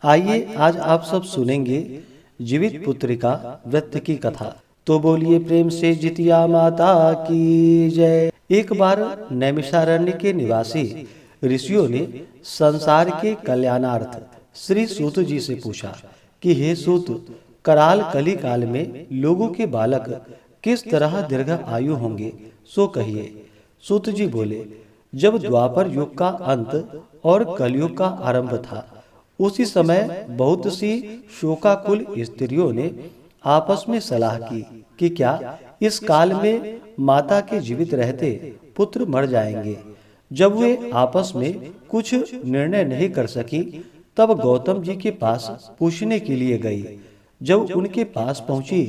आइए आज आप सब सुनेंगे जीवित पुत्रिका व्रत की कथा। तो बोलिए प्रेम से जितिया माता की जय। एक बार नैमिषारण्य के निवासी ऋषियों ने संसार के कल्याणार्थ श्री सूत जी से पूछा कि हे सूत, कराल कली काल में लोगों के बालक किस तरह दीर्घ आयु होंगे, सो कहिए। सूत जी बोले, जब द्वापर युग का अंत और कलयुग का आरंभ था, उसी समय बहुत सी शोकाकुल स्त्रियों ने आपस में सलाह की कि क्या इस काल में माता के जीवित रहते पुत्र मर जाएंगे। जब वे आपस में कुछ निर्णय नहीं कर सकी, तब गौतम जी के पास पूछने के लिए गई। जब उनके पास पहुंची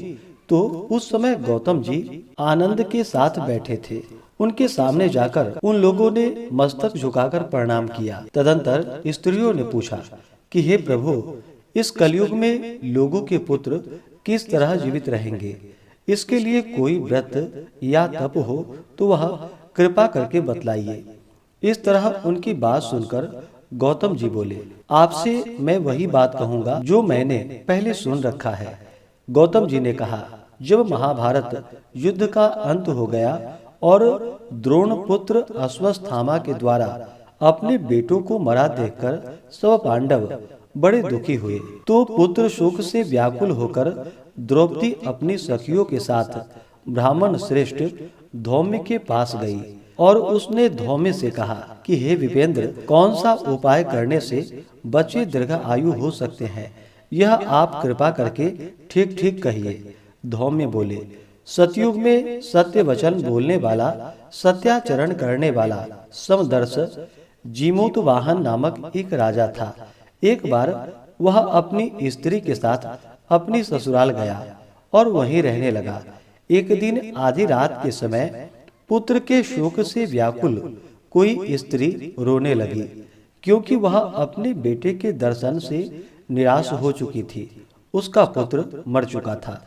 तो उस समय गौतम जी आनंद के साथ बैठे थे। उनके सामने जाकर उन लोगों ने मस्तक झुकाकर प्रणाम किया। तदंतर स्त्रियों ने पूछा कि हे प्रभु, इस कलयुग में लोगों के पुत्र किस तरह जीवित रहेंगे। इसके लिए कोई व्रत या तप हो तो वह कृपा करके बतलाइए। इस तरह उनकी बात सुनकर गौतम जी बोले, आपसे मैं वही बात कहूंगा जो मैंने पहले सुन रखा है। गौतम जी ने कहा, जब महाभारत युद्ध का अंत हो गया और द्रोण पुत्र अश्वत्थामा के द्वारा अपने बेटों को मरा देखकर सब पांडव बड़े दुखी हुए, तो पुत्र शोक से व्याकुल होकर द्रौपदी अपनी सखियों के साथ ब्राह्मण श्रेष्ठ धौम्य के पास गई और उसने धौम्य से कहा कि हे विपेंद्र, कौन सा उपाय करने से बच्चे दीर्घ आयु हो सकते हैं, यह आप कृपा करके ठीक ठीक कहिए। धौम्य बोले, सतयुग में सत्य वचन बोलने वाला, सत्याचरण करने वाला समदर्श जीमूतवाहन नामक एक राजा था। एक बार वह अपनी स्त्री के साथ अपनी ससुराल गया और वहीं रहने लगा। एक दिन आधी रात के समय पुत्र के शोक से व्याकुल कोई स्त्री रोने लगी, क्योंकि वह अपने बेटे के दर्शन से निराश हो चुकी थी। उसका पुत्र मर चुका था।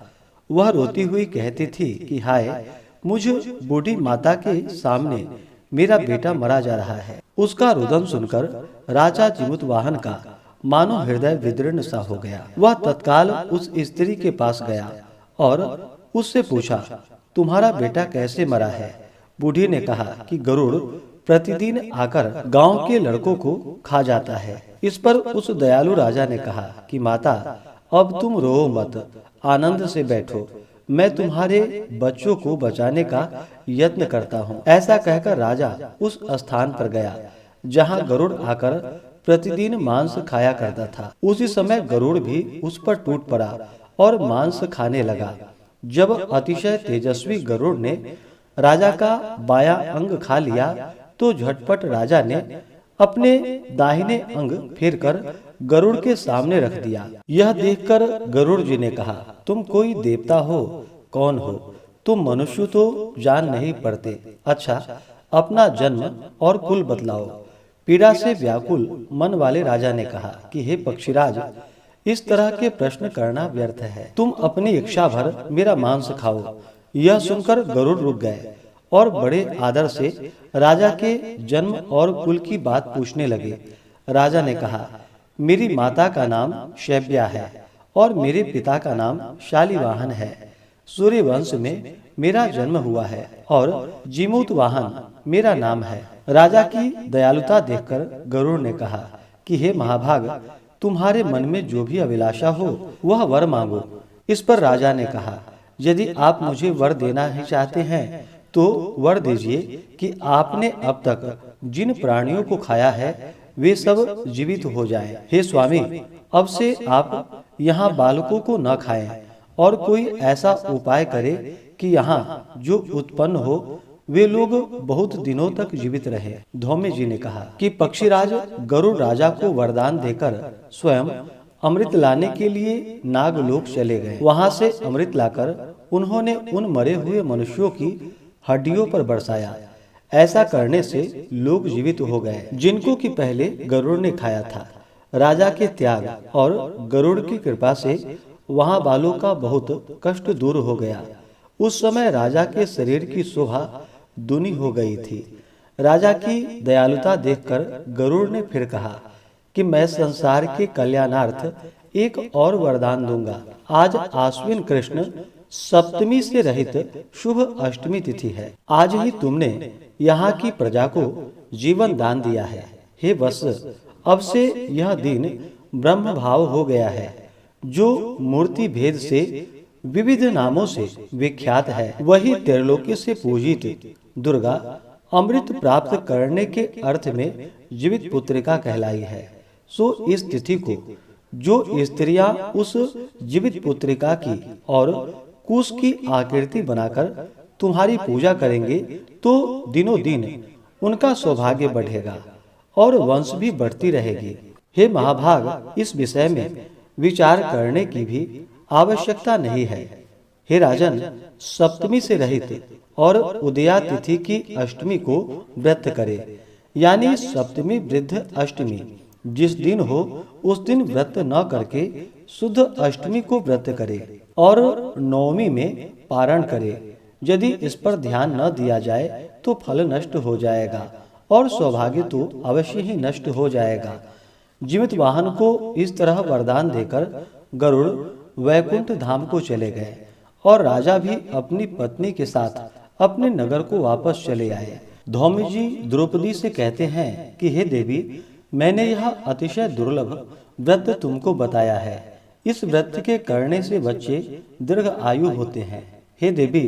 वह रोती हुई कहती थी कि हाय, मुझ बूढ़ी माता के सामने मेरा बेटा मरा जा रहा है। उसका रुदन सुनकर राजा जीमूतवाहन का मानो हृदय विदीर्ण सा हो गया। वह तत्काल उस स्त्री के पास गया और उससे पूछा, तुम्हारा बेटा कैसे मरा है। बूढ़ी ने कहा कि गरुड़ प्रतिदिन आकर गांव के लड़कों को खा जाता है। इस पर उस दयालु राजा ने कहा कि माता, अब तुम रो मत, आनंद से बैठो, मैं तुम्हारे बच्चों को बचाने का यत्न करता हूँ। ऐसा कहकर राजा उस स्थान पर गया जहाँ गरुड़ आकर प्रतिदिन मांस खाया करता था। उसी समय गरुड़ भी उस पर टूट पड़ा और मांस खाने लगा। जब अतिशय तेजस्वी गरुड़ ने राजा का बायां अंग खा लिया, तो झटपट राजा ने अपने दाहिने अंग फेरकर गरुड़ के सामने रख दिया। यह देखकर गरुड़ जी ने कहा, तुम कोई देवता हो, कौन हो? तुम मनुष्य तो जान नहीं पड़ते। अच्छा, अपना जन्म और कुल बतलाओ। पीड़ा से व्याकुल मन वाले राजा ने कहा कि हे पक्षीराज, इस तरह के प्रश्न करना व्यर्थ है। तुम अपनी इच्छा भर मेरा मांस खाओ। यह सुनकर गरुड़ रुक गए और बड़े आदर से राजा के जन्म और कुल की बात पूछने लगे। राजा ने कहा, मेरी माता का नाम शैब्या है और मेरे पिता का नाम शालिवाहन है। सूर्य वंश में मेरा जन्म हुआ है और जीमूतवाहन मेरा नाम है। राजा की दयालुता देखकर गरुड़ ने कहा कि हे महाभाग, तुम्हारे मन में जो भी अभिलाषा हो वह वर मांगो। इस पर राजा ने कहा, यदि आप मुझे वर देना ही चाहते हैं तो वर दीजिए कि आपने अब तक जिन प्राणियों को खाया है वे सब जीवित हो जाएं। हे स्वामी, अब से आप यहाँ बालकों को न खाएं और कोई ऐसा उपाय करे कि यहाँ जो उत्पन्न हो वे लोग बहुत दिनों तक जीवित रहे। धौम्य जी ने कहा कि पक्षीराज गरुड़ राजा को वरदान देकर स्वयं अमृत लाने के लिए नागलोक चले गए। वहां से अमृत लाकर उन्होंने उन मरे हुए मनुष्यों की हड्डियों पर बरसाया। ऐसा करने से लोग जीवित हो गए जिनको कि पहले गरुड़ ने खाया था। राजा के त्याग और गरुड़ की कृपा से वहां बालों का बहुत कष्ट दूर हो गया। उस समय राजा के शरीर की शोभा दूनी हो गई थी। राजा की दयालुता देखकर गरुड़ ने फिर कहा कि मैं संसार के कल्याणार्थ एक और वरदान दूंगा। आज आश्विन कृष्ण सप्तमी से रहित शुभ अष्टमी तिथि है। आज ही तुमने यहाँ की प्रजा को जीवन दान दिया है। हे वत्स, अब से यह दिन ब्रह्म भाव हो गया है, जो मूर्ति भेद से विविध नामों से विख्यात है। वही त्रिलोकी से पूजित दुर्गा अमृत प्राप्त करने के अर्थ में जीवित पुत्रिका कहलाई है। सो इस तिथि को जो स्त्रियां उस जीवित पुत्रिका की और कुश की आकृति बनाकर तुम्हारी पूजा करेंगे, तो दिनों दिन उनका सौभाग्य बढ़ेगा और वंश भी बढ़ती रहेगी। हे महाभाग, इस विषय में विचार करने की भी आवश्यकता नहीं है। हे राजन, सप्तमी से रहित और उदया तिथि की अष्टमी को व्रत करे, यानी सप्तमी वृद्ध अष्टमी जिस दिन हो उस दिन व्रत न करके शुद्ध अष्टमी को व्रत करे और नवमी में पारण करे। यदि इस पर ध्यान न दिया जाए तो फल नष्ट हो जाएगा और सौभाग्य तो अवश्य ही नष्ट हो जाएगा। जीवित वाहन को इस तरह वरदान देकर गरुड़ वैकुंठ धाम को चले गए और राजा भी अपनी पत्नी के साथ अपने नगर को वापस चले आए। धौम्य जी द्रौपदी से कहते हैं कि हे देवी, मैंने यह अतिशय दुर्लभ व्रत तुमको बताया है। इस व्रत के करने से बच्चे दीर्घ आयु होते हैं। हे देवी,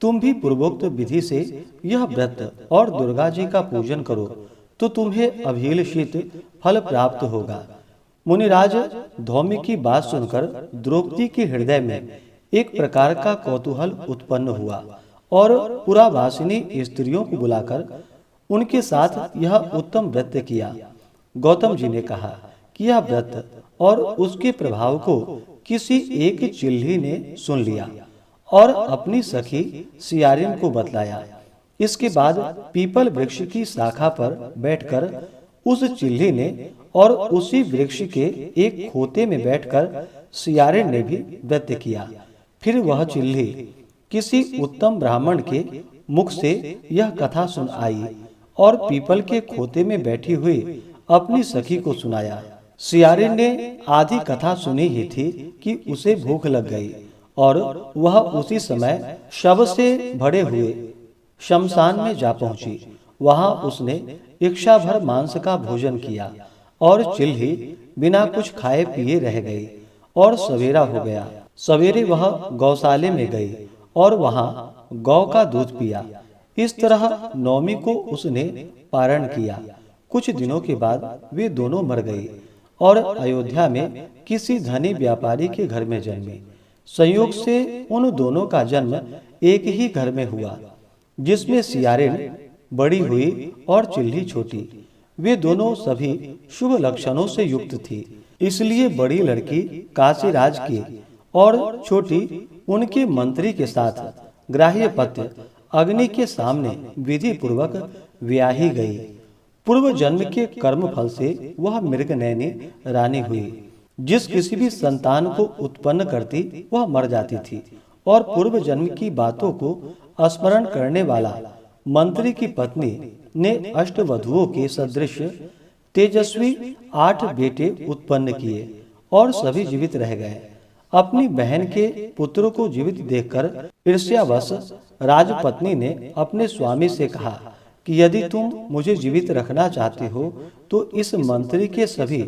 तुम भी पूर्वोक्त विधि से यह व्रत और दुर्गा जी का पूजन करो, तो तुम्हें अभिलषित फल प्राप्त होगा। मुनिराज धौम्य की बात सुनकर द्रौपदी के हृदय में एक प्रकार का कौतूहल उत्पन्न हुआ और पुरावासिनी स्त्रियों को बुलाकर उनके साथ यह उत्तम व्रत किया। गौतम जी ने कहा कि यह व्रत और उसके प्रभाव को किसी एक चिल्ही ने सुन लिया और अपनी सखी सियारिन को बतलाया। इसके बाद पीपल वृक्ष की शाखा पर बैठकर उस चिल्ही ने और उसी वृक्ष के एक खोते में बैठकर सियारिन ने भी व्रत किया। फिर वह चिल्ही किसी उत्तम ब्राह्मण के मुख से यह कथा सुन आई और पीपल के खोते में बैठी हुई अपनी सखी को सुनाया। सियारिन ने आधी कथा सुनी ही थी कि उसे भूख लग गई और वह उसी समय शव से भरे हुए शमशान में जा पहुंची। वहां उसने इच्छा भर मांस का भोजन किया और चिल्ही बिना कुछ खाए पिए रह गई और सवेरा हो गया। सवेरे वह गौशाले में गई और वहां गौ का दूध पिया। इस तरह नवमी को उसने पारण किया। कुछ दिनों के बाद वे दोनों मर गई और अयोध्या में किसी धनी व्यापारी के घर में जन्मी। संयोग से उन दोनों का जन्म एक ही घर में हुआ, जिसमें सियारिन बड़ी हुई और चिल्ही छोटी। वे दोनों सभी शुभ लक्षणों से युक्त थी, इसलिए बड़ी लड़की काशीराज की और छोटी उनके मंत्री के साथ ग्राह्यपत्य अग्नि के सामने विधि पूर्वक ब्याही गई। पूर्व जन्म के कर्म फल से वह मृगनयनी रानी हुई। जिस किसी भी संतान को उत्पन्न करती वह मर जाती थी और पूर्व जन्म की बातों को स्मरण करने वाला मंत्री की पत्नी ने अष्टवधुओं के सदृश तेजस्वी 8 बेटे उत्पन्न किए और सभी जीवित रह गए। अपनी बहन के पुत्रों को जीवित देखकर ईर्ष्यावश राजपत्नी ने अपने स्वामी से कहा कि यदि तुम मुझे जीवित रखना चाहते हो तो इस मंत्री के सभी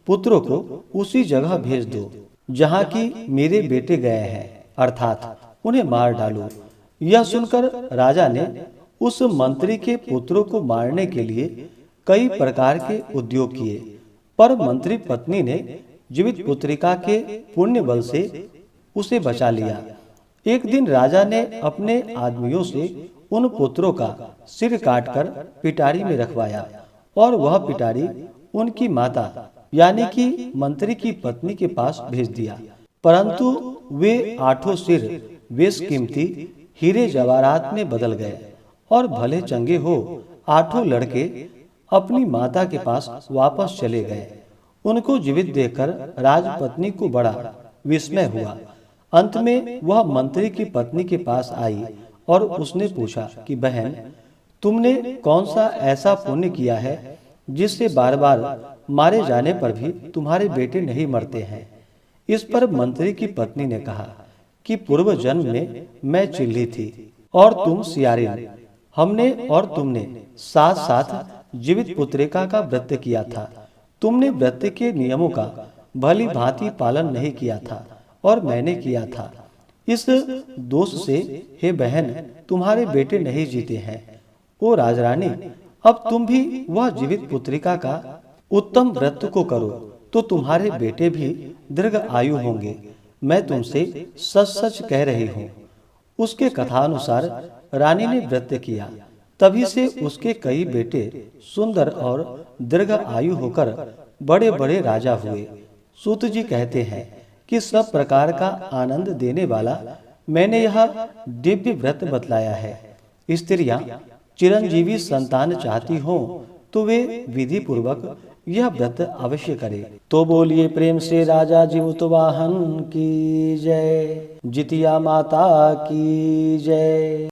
पुत्रों को उसी जगह भेज दो जहाँ की मेरे बेटे गए हैं, अर्थात उन्हें मार डालो। यह सुनकर राजा ने उस मंत्री के पुत्रों को मारने के लिए कई प्रकार के उद्योग किए, पर मंत्री पत्नी ने जीवित पुत्रिका के पुण्य बल से उसे बचा लिया। एक दिन राजा ने अपने आदमियों से उन पुत्रों का सिर काटकर पिटारी में रखवाया और वह पिटारी उनकी माता यानी कि मंत्री की पत्नी के पास भेज दिया। परंतु वे 8 सिर बेशकीमती हीरे जवाहरात में बदल गए और भले चंगे हो 8 लड़के अपनी माता के पास वापस चले गए। उनको जीवित देखकर राजपत्नी को बड़ा विस्मय हुआ। अंत में वह मंत्री की पत्नी के पास आई और उसने पूछा कि बहन, तुमने कौन सा ऐसा पुण्य किया है जिससे बार बार मारे जाने पर भी तुम्हारे बेटे नहीं मरते हैं। इस पर मंत्री की पत्नी ने कहा कि पूर्व जन्म में मैं चिल्ली थी और तुम सियारिन। हमने और तुमने साथ साथ जीवित पुत्रिका का व्रत किया था। तुमने व्रत के नियमों का भली भांति पालन नहीं किया था और मैंने किया था। इस दोष से हे बहन तुम्हारे बेटे नहीं जीते हैं। ओ राजरानी, अब तुम भी वह जीवित पुत्रिका का उत्तम व्रत को करो तो तुम्हारे बेटे भी दीर्घ आयु होंगे। मैं तुमसे सच सच कह रही हूँ। उसके कथानुसार रानी ने व्रत किया, तभी से उसके कई बेटे सुंदर और दीर्घ आयु होकर बड़े बड़े राजा हुए। सूत जी कहते हैं कि सब प्रकार का आनंद देने वाला मैंने यह दिव्य व्रत बतलाया है। स्त्रियां चिरंजीवी संतान चाहती हो तो वे विधि पूर्वक यह व्रत अवश्य करें। तो बोलिए प्रेम से राजा जीवुतवाहन की जय, जितिया माता की जय।